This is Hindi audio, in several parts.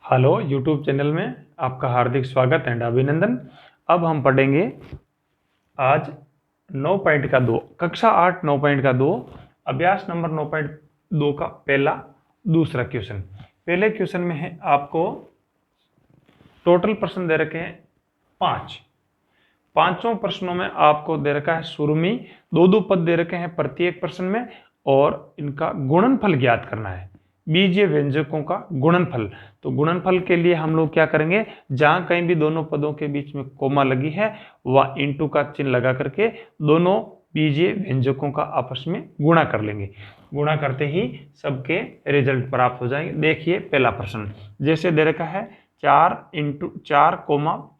हेलो यूट्यूब चैनल में आपका हार्दिक स्वागत एंड अभिनंदन। अब हम पढ़ेंगे आज 9.2 कक्षा 8 9.2 अभ्यास नंबर 9.2 का दूसरा क्वेश्चन। पहले क्वेश्चन में है आपको टोटल प्रश्न दे रखे हैं 5। पांचों प्रश्नों में आपको दे रखा है शुरू में दो पद दे रखे हैं प्रत्येक प्रश्न में और इनका गुणनफल ज्ञात करना है। बीजीय व्यंजकों का गुणनफल। तो गुणनफल के लिए हम लोग क्या करेंगे, जहां कहीं भी दोनों पदों के बीच में कोमा लगी है वह इंटू का चिन्ह लगा करके दोनों बीजीय व्यंजकों का आपस में गुणा कर लेंगे। गुणा करते ही सबके रिजल्ट प्राप्त हो जाएंगे। देखिए पहला प्रश्न जैसे दे रखा है 4 × 4,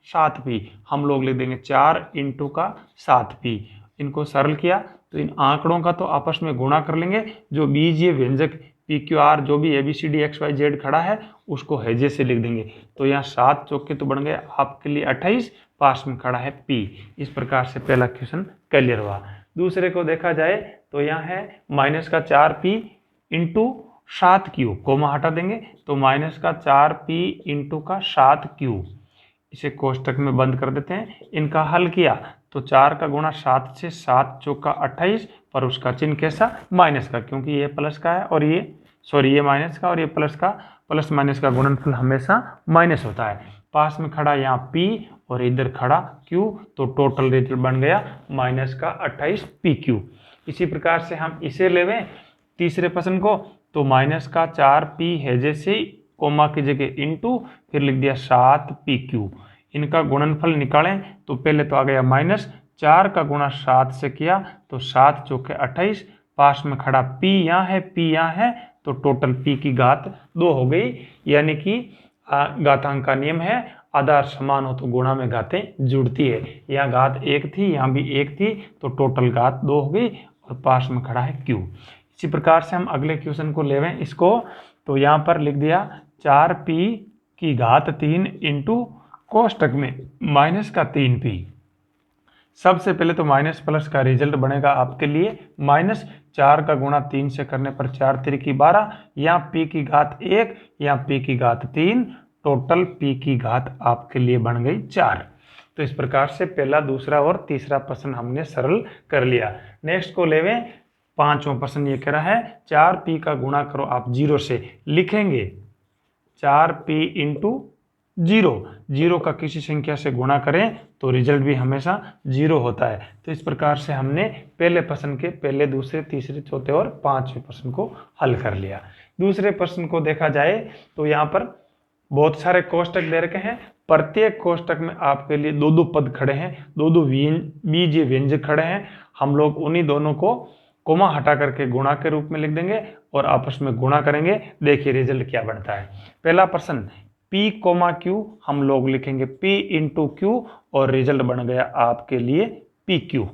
7p, हम लोग लिख देंगे 4 × इनको सरल किया तो इन आंकड़ों का तो आपस में गुणा कर लेंगे। जो बीजीय व्यंजक पी क्यू आर जो भी ABCD XYZ खड़ा है उसको हैजे से लिख देंगे। तो यहाँ 7 चौके तो बन गए आपके लिए 28, पास में खड़ा है P। इस प्रकार से पहला क्वेश्चन क्लियर हुआ। दूसरे को देखा जाए तो यहाँ है -4p × 7q, कोमा हटा देंगे तो -4p × 7q। इसे कोष्टक में बंद कर देते हैं। इनका हल किया तो 4 का गुणा 7 से 7 चौका 28, पर उसका चिन्ह कैसा, माइनस का, क्योंकि ये प्लस का है और ये माइनस का और ये प्लस का। प्लस माइनस का गुणनफल हमेशा माइनस होता है। पास में खड़ा यहाँ P और इधर खड़ा Q, तो टोटल रिजल्ट बन गया -28pq। इसी प्रकार से हम इसे लेवें तीसरे प्रश्न को, तो -4p है जैसे कोमा की जगह इंटू फिर लिख दिया 7pq। इनका गुणनफल निकालें तो पहले तो आ गया -4 का गुणा 7 से किया तो 7 चौके 28, पास में खड़ा p यहाँ है, p यहाँ है, तो टोटल p की घात 2 हो गई। यानी कि घातांक का नियम है आधार समान हो तो गुणा में घातें जुड़ती है। यहाँ घात 1 थी, यहाँ भी 1 थी, तो टोटल घात 2 हो गई और पास में खड़ा है q। इसी प्रकार से हम अगले क्वेश्चन को लेवें इसको, तो यहाँ पर लिख दिया 4p की घात 3 इंटू कोष्टक में -3p। सबसे पहले तो माइनस प्लस का रिजल्ट बनेगा आपके लिए -4 का गुणा 3 से करने पर 4 3 12, यहाँ p की घात 1, यहाँ p की घात 3, टोटल p की घात आपके लिए बन गई 4। तो इस प्रकार से पहला, दूसरा और तीसरा प्रश्न हमने सरल कर लिया। नेक्स्ट को लेवें पांचवा प्रश्न। ये कह रहा है 4p का गुणा करो आप 0 से, लिखेंगे 4p × 0 का किसी संख्या से गुणा करें तो रिजल्ट भी हमेशा 0 होता है। तो इस प्रकार से हमने पहले प्रश्न के पहले, दूसरे, तीसरे, चौथे और पांचवें प्रश्न को हल कर लिया। दूसरे प्रश्न को देखा जाए तो यहाँ पर बहुत सारे कोष्टक दे रखे हैं। प्रत्येक कोष्टक में आपके लिए दो पद खड़े हैं, दो बीजीय व्यंजक खड़े हैं। हम लोग उन्हीं दोनों को कोमा हटा करके गुणा के रूप में लिख देंगे और आपस में गुणा करेंगे। देखिए रिजल्ट क्या बनता है। पहला प्रश्न P, Q हम लोग लिखेंगे P × Q और रिजल्ट बन गया आपके लिए PQ,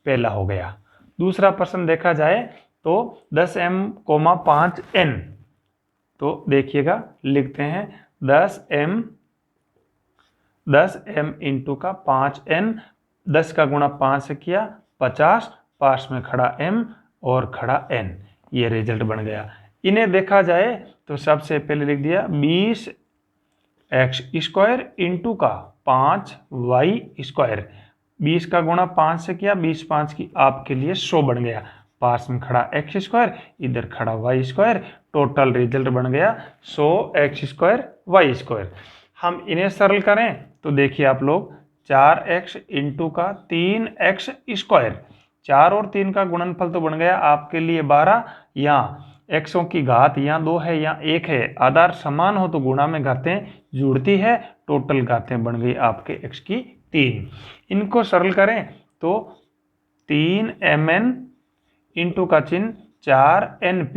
पहला हो गया। दूसरा प्रश्न देखा जाए तो 10m, 5n, तो देखिएगा लिखते हैं 10m × 5n, 10 का गुणा 5 से किया 50, पास में खड़ा m और खड़ा n, ये रिजल्ट बन गया। इन्हें देखा जाए तो सबसे पहले लिख दिया 20x² × 5y², 20 का गुणा 5 से किया 20 5 की आपके लिए 100 बन गया, पास में खड़ा x², इधर खड़ा y², टोटल रिजल्ट बन गया 100x²y²। हम इन्हें सरल करें तो देखिए आप लोग 4x × 3x², 4 और 3 का गुणनफल तो बन गया आपके लिए 12। यहाँ एक्सों की घात यहाँ 2 है, यहाँ 1 है, आधार समान हो तो गुणा में घातें जुड़ती है, टोटल घातें बन गई आपके x की 3। इनको सरल करें तो 3mn इंटू का चिन्ह 4np,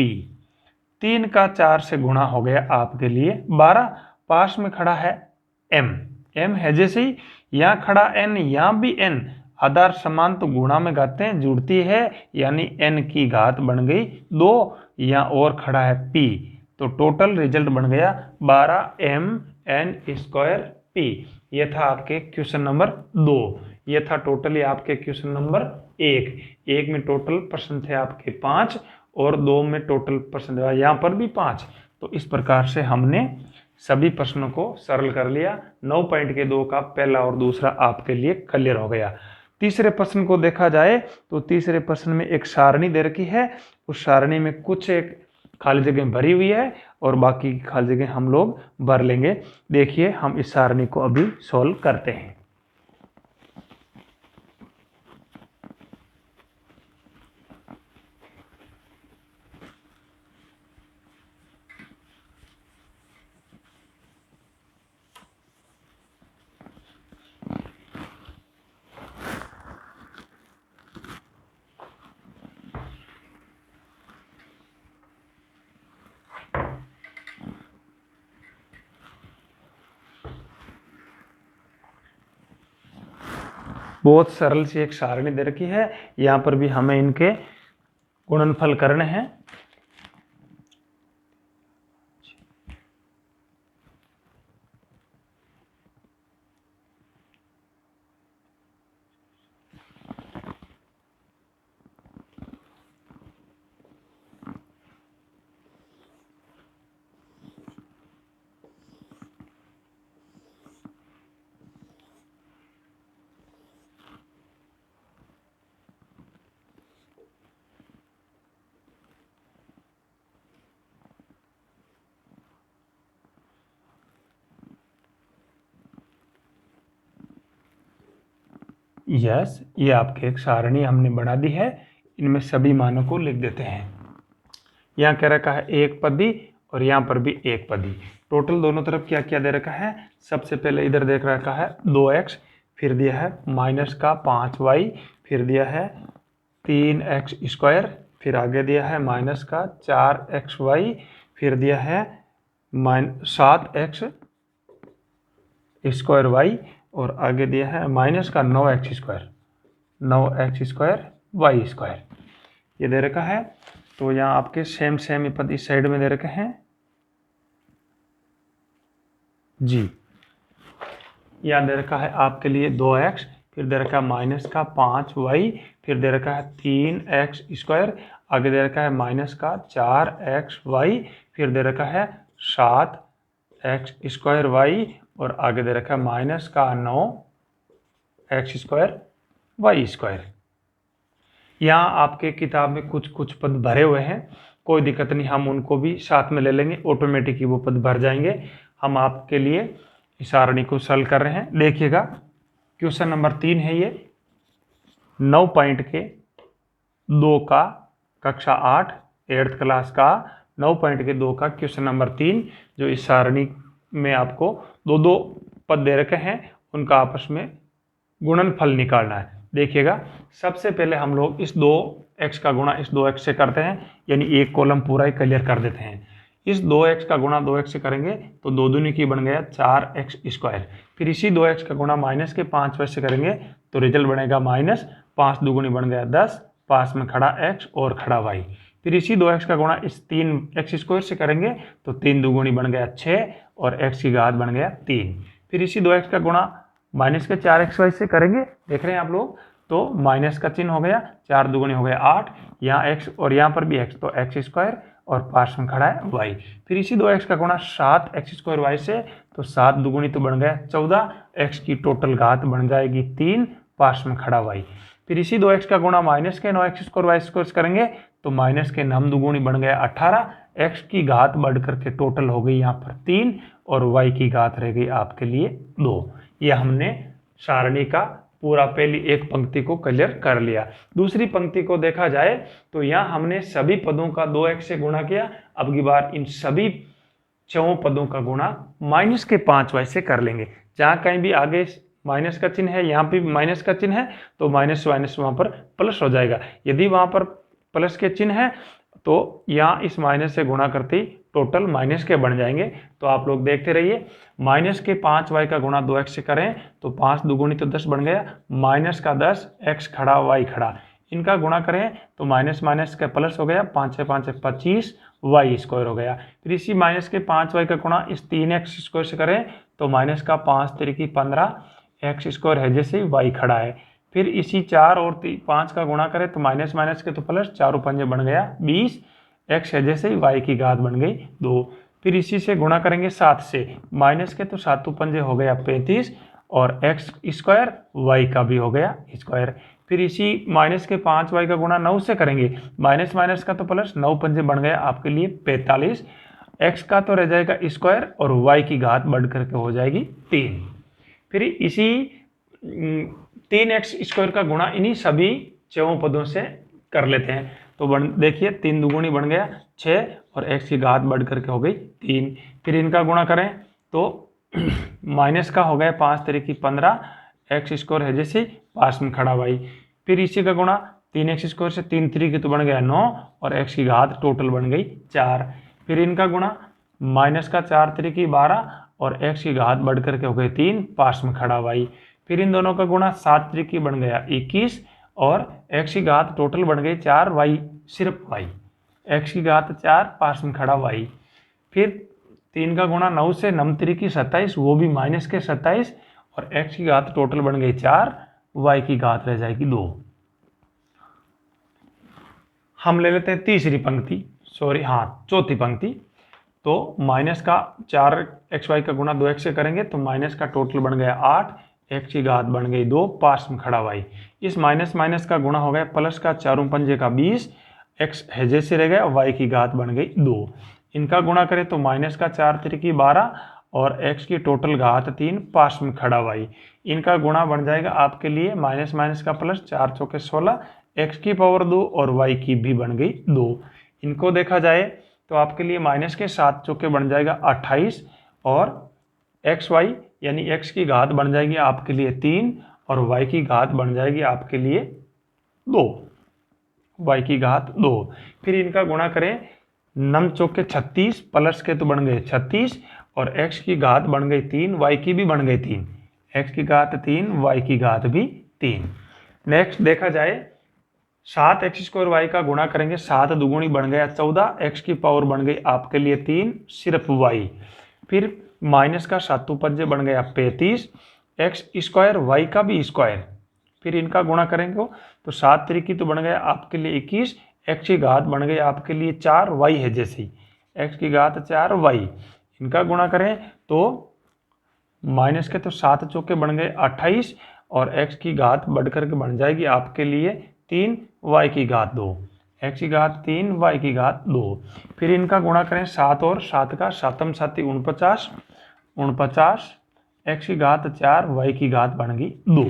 3 का 4 से गुणा हो गया आपके लिए 12, पास में खड़ा है m है जैसे ही, यहाँ खड़ा n, यहाँ भी n, आधार समान तो गुणा में घातें जुड़ती है, यानी n की घात बन गई 2, यहाँ और खड़ा है p, तो टोटल रिजल्ट बन गया 12mn²p। यह था आपके क्वेश्चन नंबर 2। यह था टोटली आपके क्वेश्चन नंबर 1 में टोटल प्रश्न थे आपके 5 और 2 में टोटल प्रश्न यहाँ पर भी 5। तो इस प्रकार से हमने सभी प्रश्नों को सरल कर लिया। 9 पॉइंट के 2 का पहला और दूसरा आपके लिए क्लियर हो गया। तीसरे प्रश्न को देखा जाए तो तीसरे प्रश्न में एक सारणी दे रखी है, उस सारणी में कुछ एक खाली जगह भरी हुई है और बाकी की खाली जगह हम लोग भर लेंगे। देखिए हम इस सारणी को अभी सॉल्व करते हैं। बहुत सरल सी एक सारणी दे रखी है, यहाँ पर भी हमें इनके गुणनफल करने हैं। यस, ये आपके एक सारणी हमने बना दी है। इनमें सभी मानों को लिख देते हैं। यहाँ कह रखा है एक पदी और यहाँ पर भी एक पदी। टोटल दोनों तरफ क्या क्या दे रखा है। सबसे पहले इधर देख रखा है 2x, फिर दिया है माइनस का 5y, फिर दिया है 3x², फिर आगे दिया है माइनस का 4xy, फिर दिया है 7x² और आगे दिया है माइनस का 9x², 9x²y²। ये दे रखा है। तो यहाँ आपके सेम पद इस साइड में दे रखे हैं जी। यहाँ दे रखा है आपके लिए 2x, फिर दे रखा है माइनस का 5y, फिर दे रखा है 3x², आगे दे रखा है माइनस का 4xy, फिर दे रखा है 7x²y और आगे दे रखा है माइनस का 9x²y²। यहाँ आपके किताब में कुछ पद भरे हुए हैं, कोई दिक्कत नहीं, हम उनको भी साथ में ले लेंगे, ऑटोमेटिक ही वो पद भर जाएंगे। हम आपके लिए इस सारणी को सॉल्व कर रहे हैं। देखिएगा क्वेश्चन नंबर 3 है ये। 9 पॉइंट के 2 का कक्षा 8 8th क्लास का 9 पॉइंट के 2 का क्वेश्चन नंबर 3, जो इस सारणी में आपको दो पद दे रखे हैं, उनका आपस में गुणनफल निकालना है। देखिएगा सबसे पहले हम लोग इस 2x का गुणा इस 2x से करते हैं, यानी एक कॉलम पूरा ही क्लियर कर देते हैं। इस 2x का गुणा 2x से करेंगे तो 2 दूनी की बन गया 4x²। फिर इसी 2x का गुणा माइनस के 5y से करेंगे तो रिजल्ट बनेगा माइनस 5 दुगुनी बन गया 10, पास में खड़ा x और खड़ा y। फिर इसी 2x का गुणा इस 3x² से करेंगे तो 3 दुगुनी बन गया 6 और x की घात बन गया 3। फिर इसी 2x का गुणा माइनस के 4xy से करेंगे, देख रहे हैं आप लोग, तो माइनस का चिन्ह हो गया, 4 दुगुनी हो गया 8, यहाँ x और यहाँ पर भी x, तो x² और पास में खड़ा है y। फिर इसी 2x का गुणा 7x²y से, तो 7 दुगुनी तो बन गया 14, x की टोटल घात बन जाएगी 3, पास में खड़ा y। फिर इसी 2x का गुणा माइनस के 9x²y² करेंगे तो माइनस के 9 दुगुनी बन गया 18, x की घात बढ़ करके टोटल हो गई यहाँ पर 3 और y की घात रह गई आपके लिए 2। ये हमने सारणी का पूरा पहली एक पंक्ति को क्लियर कर लिया। दूसरी पंक्ति को देखा जाए तो यहाँ हमने सभी पदों का 2x से गुणा किया। अब की बार इन सभी 4 पदों का गुणा माइनस के 5y से कर लेंगे। जहाँ कहीं भी आगे माइनस का चिन्ह है, यहाँ पे माइनस का चिन्ह है, तो माइनस माइनस वहाँ पर प्लस हो जाएगा। यदि वहाँ पर प्लस के चिन्ह है तो यहाँ इस माइनस से गुणा करते ही टोटल माइनस के बन जाएंगे। तो आप लोग देखते रहिए, माइनस के 5y का गुणा 2x से करें तो 5 दुगुनी तो 10 बन गया, माइनस का 10, x खड़ा y खड़ा, इनका गुणा करें तो माइनस माइनस का प्लस हो गया, 5 5 25 y² हो गया। फिर इसी माइनस के 5y का गुणा इस 3x² से करें तो माइनस का 5 3 15, x² है जैसे y खड़ा है। फिर इसी 4 और 5 का गुणा करें तो माइनस माइनस के तो प्लस, 4 पंजे बन गया 20, x है जैसे ही y की घात बन गई 2। फिर इसी से गुणा करेंगे 7 से, माइनस के तो 7 पंजे हो गया 35 और एक्स स्क्वायर वाई का भी हो गया स्क्वायर। फिर इसी माइनस के 5y का गुणा 9 से करेंगे, माइनस माइनस का तो प्लस, 9 पंजे बन गया आपके लिए 45, x का तो रह जाएगा स्क्वायर और y की घात बढ़ करके हो जाएगी 3। फिर इसी 3x स्क्वायर का गुणा इन्हीं सभी चौं पदों से कर लेते हैं। तो देखिए 3 दुगुनी बन गया 6 और x की घात बढ़ करके हो गई 3। फिर इनका गुणा करें तो माइनस का हो गया 5 तरीके 15, एक्स स्क्वायर है जैसे पास में खड़ा y। फिर इसी का गुणा 3x स्क्वायर से 3 तरीके तो बन गया 9 और x की घात टोटल बन गई 4। फिर इनका गुणा माइनस का 4 तरीके 12 और x की घात बढ़ करके हो गई 3, पास में खड़ा y। फिर इन दोनों का गुणा 7 तरीके बन गया 21 और x की घात टोटल बन गई 4, y सिर्फ y, x की घात 4 पास में खड़ा y। फिर 3 का गुणा 9 से 9 तरीके 27, वो भी माइनस के 27 और x की घात टोटल बन गई 4, y की घात रह जाएगी 2। हम ले लेते हैं तीसरी पंक्ति, चौथी पंक्ति। तो माइनस का 4xy का गुणा 2x से करेंगे तो माइनस का टोटल बन गया 8, x की घात बन गई 2, पास में खड़ा y। इस माइनस माइनस का गुणा हो गया प्लस का 4 पंजे का 20, x है जैसे रह गया, y की घात बन गई 2। इनका गुणा करें तो माइनस का 4 तरीके 12 और x की टोटल घात 3, पास में खड़ा y। इनका गुणा बन जाएगा आपके लिए माइनस माइनस का प्लस, 4 चौके 16, x की पावर 2 और y की भी बन गई 2। इनको देखा जाए तो आपके लिए माइनस के 7 चौके बन जाएगा 28 और xy यानी x की घात बन जाएगी आपके लिए 3 और y की घात बन जाएगी आपके लिए 2, y की घात 2। फिर इनका गुणा करें, 9 चौके 36 प्लस के तो बन गए 36 और x की घात बन गई 3, y की भी बन गई 3, x की घात 3, y की घात भी 3। नेक्स्ट देखा जाए 7x स्क्वायर y का गुणा करेंगे, 7 दुगुनी बन गया 14, x की पावर बन गई आपके लिए 3 सिर्फ y। फिर माइनस का 7 पंजे बन गया 35, x स्क्वायर y का भी स्क्वायर। फिर इनका गुणा करेंगे तो 7 तरीके तो बन गया आपके लिए 21, x की घात बन गई आपके लिए 4, y है जैसी, x की घात 4 y। इनका गुणा करें तो माइनस के तो 7 चौके बन गए 28 और x की घात बढ़ करके बन जाएगी आपके लिए 3, y की घात 2, x की घात 3, y की घात 2। फिर इनका गुणा करें 7 और 7 का 7 7 49, x की घात 4, y की घात बन गई 2।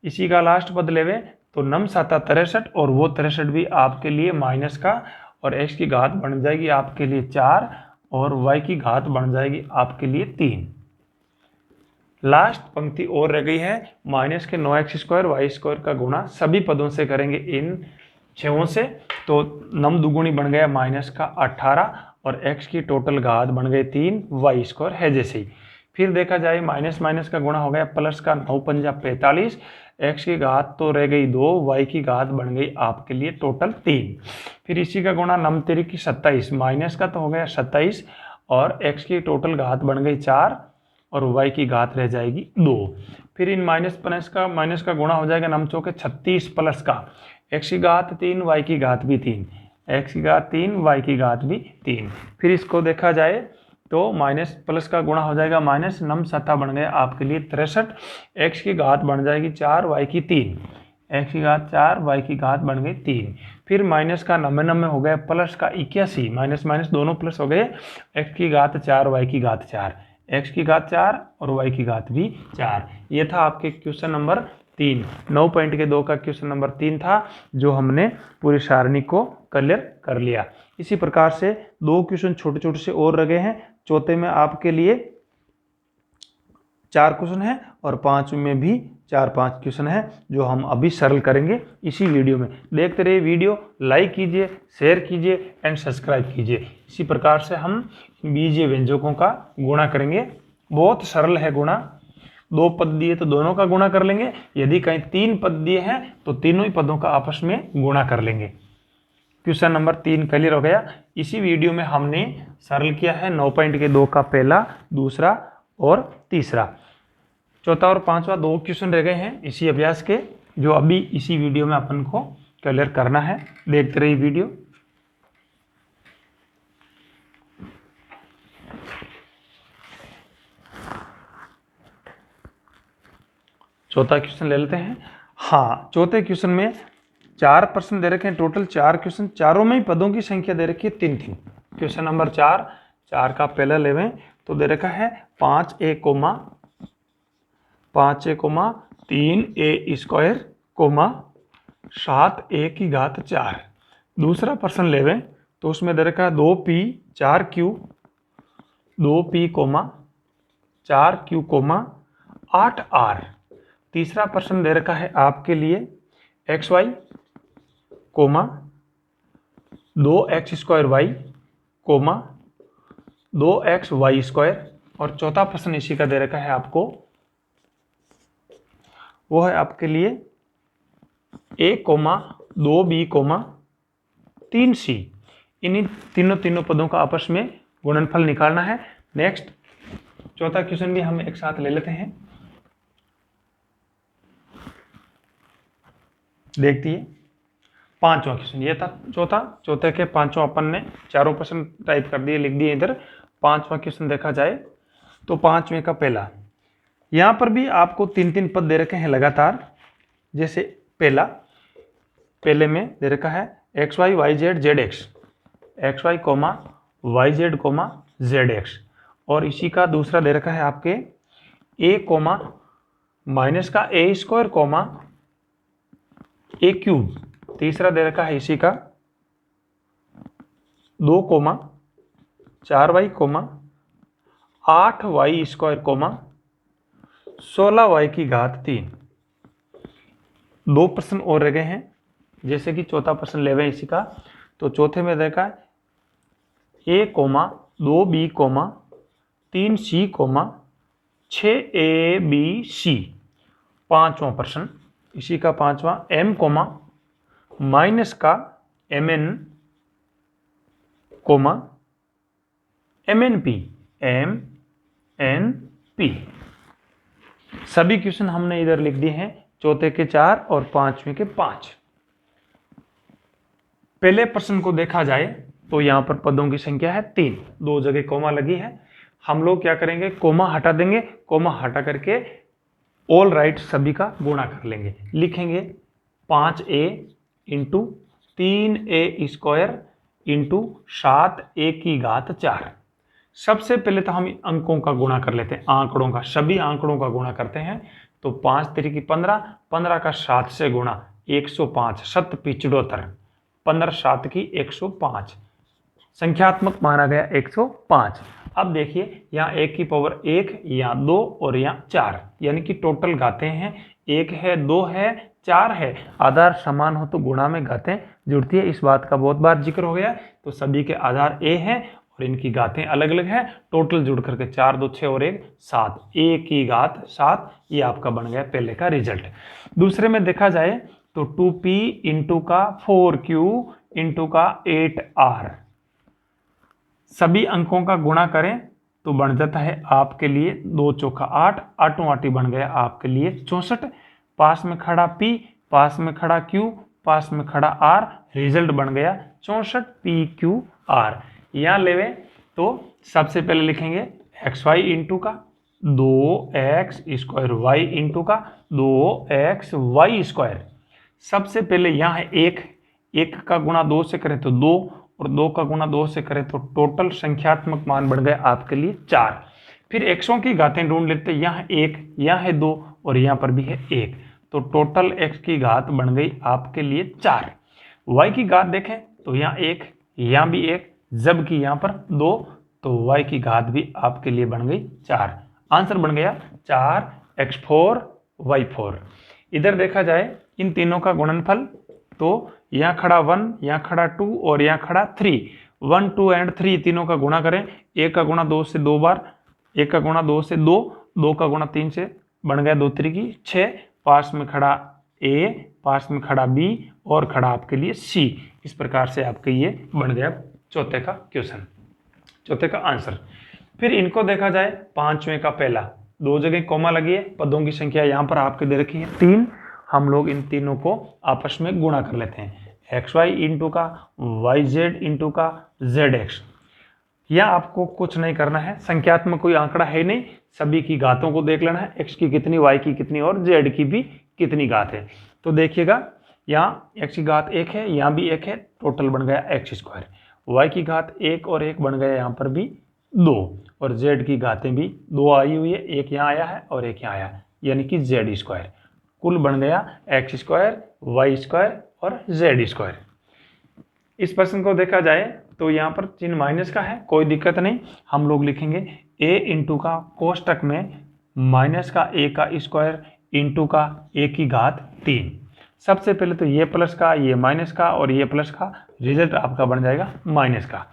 इसी का लास्ट पद लेवे तो 9 7 63 और वो 63 भी आपके लिए माइनस का और x की घात बन जाएगी आपके लिए 4 और y की घात बन जाएगी आपके लिए 3। लास्ट पंक्ति और रह गई है, माइनस के 9x स्क्वायर y स्क्वायर का गुणा सभी पदों से करेंगे इन 6 से। तो 9 दुगुनी बन गया माइनस का 18 और x की टोटल घात बन गई 3, y स्क्वायर है जैसे ही। फिर देखा जाए माइनस माइनस का गुणा हो गया प्लस का 9 पंजा 45, x की घात तो रह गई 2, y की घात बन गई आपके लिए टोटल 3। फिर इसी का गुणा 9 तरीके 27, माइनस का तो हो गया 27 और x की टोटल घात बन गई 4 और y की घात रह जाएगी 2। फिर इन माइनस का गुणा हो जाएगा 9 चौके 36 प्लस का x की घात 3, y की घात भी 3, x की घात 3, y की घात भी 3। फिर इसको देखा जाए तो माइनस प्लस का गुणा हो जाएगा माइनस, 9 7 बन गया आपके लिए 63, x की घात बन जाएगी 4, y की 3, x की घात 4, y की घात बन गई 3। फिर माइनस का 99 हो गया प्लस का 81, माइनस माइनस दोनों प्लस हो गए, x की घात 4, y की घात 4, x की घात 4 और y की घात भी 4। ये था आपके क्वेश्चन नंबर 3। 9 पॉइंट के 2 का क्वेश्चन नंबर 3 था, जो हमने पूरी सारणी को क्लियर कर लिया। इसी प्रकार से 2 क्वेश्चन छोटे छोटे से और रह गए हैं। चौथे में आपके लिए 4 क्वेश्चन है और 5 में भी 4-5 क्वेश्चन है, जो हम अभी सरल करेंगे इसी वीडियो में। देखते रहिए वीडियो, लाइक कीजिए, शेयर कीजिए एंड सब्सक्राइब कीजिए। इसी प्रकार से हम बीजीय व्यंजकों का गुणा करेंगे। बहुत सरल है गुणा, 2 पद दिए तो दोनों का गुणा कर लेंगे, यदि कहीं 3 पद दिए हैं तो तीनों ही पदों का आपस में गुणा कर लेंगे। क्वेश्चन नंबर 3 क्लियर हो गया। इसी वीडियो में हमने सरल किया है 9 पॉइंट के 2 का पहला, दूसरा और तीसरा। चौथा और 5वां 2 क्वेश्चन रह गए हैं इसी अभ्यास के, जो अभी इसी वीडियो में अपन को क्लियर करना है। देखते रहिए वीडियो। चौथा क्वेश्चन ले लेते हैं। हाँ, चौथे क्वेश्चन में 4 प्रश्न दे रखे हैं, टोटल 4 क्वेश्चन, चारों में ही पदों की संख्या दे रखी है 3 3। क्वेश्चन नंबर 4 का पहला लेवें तो दे रखा है 5a, 3a स्क्वायर, 7a की घात 4। दूसरा प्रश्न लेवें तो उसमें दे रखा है 2p 4q, 2p 4q 8r। तीसरा प्रश्न दे रखा है आपके लिए xy, 2x square y, 2xy square. और चौथा प्रश्न इसी का दे रखा है आपको, वो है आपके लिए a, 2b, 3c। इन्हीं तीनों पदों का आपस में गुणनफल निकालना है। नेक्स्ट चौथा क्वेश्चन भी हम एक साथ ले लेते हैं, देखती है। पांचवा क्वेश्चन ये था चौथे के पांचवा अपन ने चारों प्रश्न टाइप कर दिए, लिख दिए इधर। पांचवा क्वेश्चन देखा जाए तो पांचवें का पहला, यहां पर भी आपको 3 3 पद दे रखे हैं लगातार। जैसे पहले में दे रखा है xy yz zx, xy yz zx। और इसी का दूसरा दे रखा है आपके a माइनस का a स्क्वायर a क्यूब। तीसरा दे रखा है इसी का 2 4y 8y स्क्वायर 16y की घात 3। 2 प्रश्न और रह गए हैं। जैसे कि चौथा प्रश्न ले इसी का, तो चौथे में देखा है a 2b 3c 6abc। पांचवा प्रश्न इसी का पांचवा m माइनस का mn mnp। सभी क्वेश्चन हमने इधर लिख दिए हैं, चौथे के 4 और पांचवें के 5। पहले प्रश्न को देखा जाए तो यहां पर पदों की संख्या है 3, 2 जगह कोमा लगी है। हम लोग क्या करेंगे, कोमा हटा देंगे, कोमा हटा करके ऑल राइट सभी का गुणा कर लेंगे। लिखेंगे 5a into 3a square into 7a की घात 4। सबसे पहले तो हम अंकों का गुणा कर लेते हैं, आंकड़ों का, सभी आंकड़ों का गुणा करते हैं। तो 5 3 15, 15 का 7 से गुणा 105, 7 75, 15 7 की 105, संख्यात्मक माना गया 105। अब देखिए यहाँ 1 की पावर 1, यहाँ 2 और यहाँ 4, यानी कि टोटल घातें हैं 1 है, 2 है, 4 है। आधार समान हो तो गुणा में घातें जुड़ती है, इस बात का बहुत बार जिक्र हो गया। तो सभी के आधार a हैं और इनकी घातें अलग अलग हैं। टोटल जुड़ करके 4 2 6 और 1 7, a की घात 7। ये आपका बन गया पहले का रिजल्ट। दूसरे में देखा जाए तो 2p इंटू का 4q इंटू का 8r, सभी अंकों का गुणा करें तो बन जाता है आपके लिए 2 चौका 8, 8 8 बन गया आपके लिए 64। पास में खड़ा p, पास में खड़ा q, पास में खड़ा r, रिजल्ट बन गया 64 pqr। यहाँ लेवे तो सबसे पहले लिखेंगे xy इंटू का 2x स्क्वायर y इंटू का 2xy स्क्वायर। सबसे पहले यहाँ है 1 का गुणा 2 से करें तो 2 और 2 का गुणा 2 से करें तो टोटल संख्यात्मक मान बन गए आपके लिए 4। फिर एक्सों की घातें ढूंढ लेते हैं, यहाँ 1, यहाँ है 2 और यहाँ पर भी है 1, तो टोटल x की घात बन गई आपके लिए 4। y की घात देखें तो यहाँ 1, यहाँ भी 1, जबकि यहाँ पर 2, तो y की घात भी आपके लिए बन गई 4। आंसर बन गया 4x4 y4। इधर देखा जाए इन तीनों का गुणनफल, तो यहाँ खड़ा 1, यहाँ खड़ा 2 और यहाँ खड़ा 3, 1 2 एंड 3 तीनों का गुणा करें। 1 का गुणा 2 से 2 बार, 1 का गुणा 2 से 2, 2 का गुणा 3 से, बन गया 2 3 की 6। पास में खड़ा a, पास में खड़ा b और खड़ा आपके लिए c। इस प्रकार से आपके ये बन गया चौथे का क्वेश्चन, चौथे का आंसर। फिर इनको देखा जाए पांचवें का पहला, 2 जगह कोमा लगी है, पदों की संख्या यहाँ पर आपके दे रखी है 3। हम लोग इन तीनों को आपस में गुणा कर लेते हैं, xy इंटू का yz इंटू का zx। यहाँ आपको कुछ नहीं करना है, संख्यात्मक कोई आंकड़ा है नहीं, सभी की घातों को देख लेना है, x की कितनी, y की कितनी और z की भी कितनी घात है। तो देखिएगा यहाँ x की घात 1 है, यहाँ भी 1 है, टोटल बन गया x²। y की घात 1 और 1 बन गया यहाँ पर भी 2, और z की घातें भी 2 आई हुई है, एक यहाँ आया है और एक यहाँ आया है, यानी कि z²। कुल बन गया x², y² और z²। इस प्रश्न को देखा जाए तो यहाँ पर चिन्ह माइनस का है, कोई दिक्कत नहीं, हम लोग लिखेंगे a इंटू का कोष्टक में माइनस का a का स्क्वायर इंटू का a की घात 3। सबसे पहले तो ये प्लस का, ये माइनस का और ये प्लस का, रिजल्ट आपका बन जाएगा माइनस का।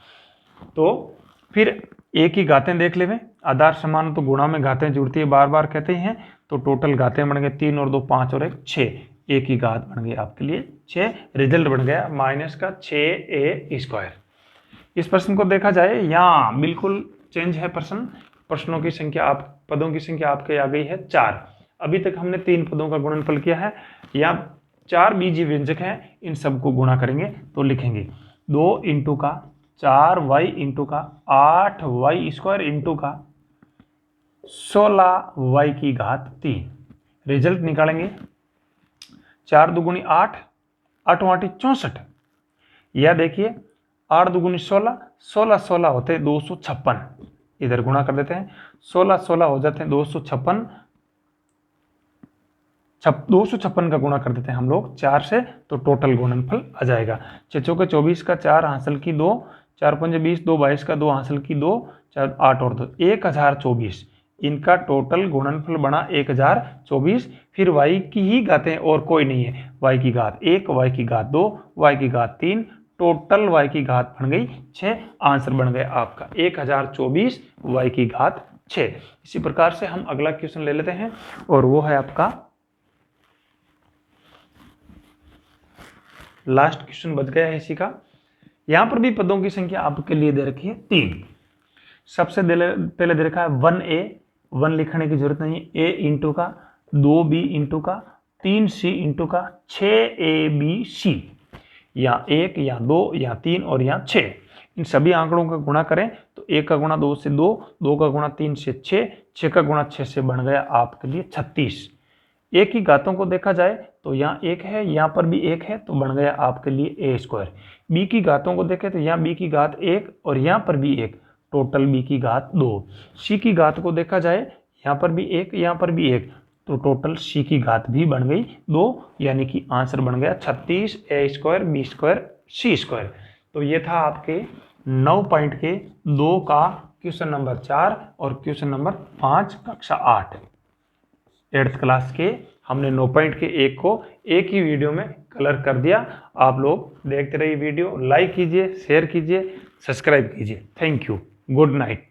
तो फिर a की घातें देख लेवे, आधार समान तो गुणा में घातें जुड़ती है, बार बार कहते हैं। तो टोटल घातें बन गए 3 और 2 5 और 1 6, a की घात बन गई आपके लिए 6, रिजल्ट बन गया माइनस का 6a²। इस प्रश्न को देखा जाए, यहाँ बिल्कुल चेंज है प्रश्न, प्रश्नों की संख्या पदों की संख्या आपके आ गई है 4। अभी तक हमने 3 पदों का गुणनफल किया है, यहाँ 4 बीजीय व्यंजक हैं, इन सबको गुणा करेंगे तो लिखेंगे 2 इंटू का 4y इंटू का 8y² इंटू का 16y की घात 3। रिजल्ट निकालेंगे 4 दूगुनी 8, 8 वाटी 64। यह देखिए 8 दूगुनी 16, 16 16 होते 256, इधर गुणा कर देते हैं, 16 16 हो जाते हैं 256, 256 का गुणा कर देते हैं हम लोग 4 से, तो टोटल गुणनफल आ जाएगा 6 चौके 24 का 4 हासिल की 2, 4 पंजे 20, 2 22 का 2 हासिल की 2, 4 8 और 2 1024। इनका टोटल गुणनफल बना 1024। फिर y की ही घातें और कोई नहीं है, y की घात 1, y की घात 2, y की घात 3, टोटल y की घात बन गई 6। आंसर बन गया आपका 1024 y की घात 6। इसी प्रकार से हम अगला क्वेश्चन ले लेते हैं, और वो है आपका लास्ट क्वेश्चन बच गया है इसी का। यहां पर भी पदों की संख्या आपके लिए दे रखी है 3। सबसे पहले दे रखा है 1a, 1 लिखने की जरूरत नहीं, a इंटू का 2b इंटू का 3c इंटू का 6abc, या 1 या 2 या 3 और यहाँ 6। इन सभी आंकड़ों का गुणा करें तो 1 का गुणा 2 से 2, 2 का गुणा 3 से 6, 6 का गुणा 6 से बन गया आपके लिए 36। a की घातों को देखा जाए तो यहाँ 1 है, यहाँ पर भी 1 है, तो बन गया आपके लिए a²। b की घातों को देखें तो यहाँ b की घात 1 और यहाँ पर भी 1, टोटल b की घात 2। c की घात को देखा जाए, यहाँ पर भी 1, यहाँ पर भी 1, तो टोटल c की घात भी बन गई 2, यानी कि आंसर बन गया 36 a² b² c²। तो ये था आपके 9 पॉइंट के 2 का क्वेश्चन नंबर 4 और क्वेश्चन नंबर 5 कक्षा 8 8th क्लास के। हमने 9 पॉइंट के 1 को एक ही वीडियो में कलर कर दिया। आप लोग देखते रहिए वीडियो, लाइक कीजिए, शेयर कीजिए, सब्सक्राइब कीजिए। Thank you, good night.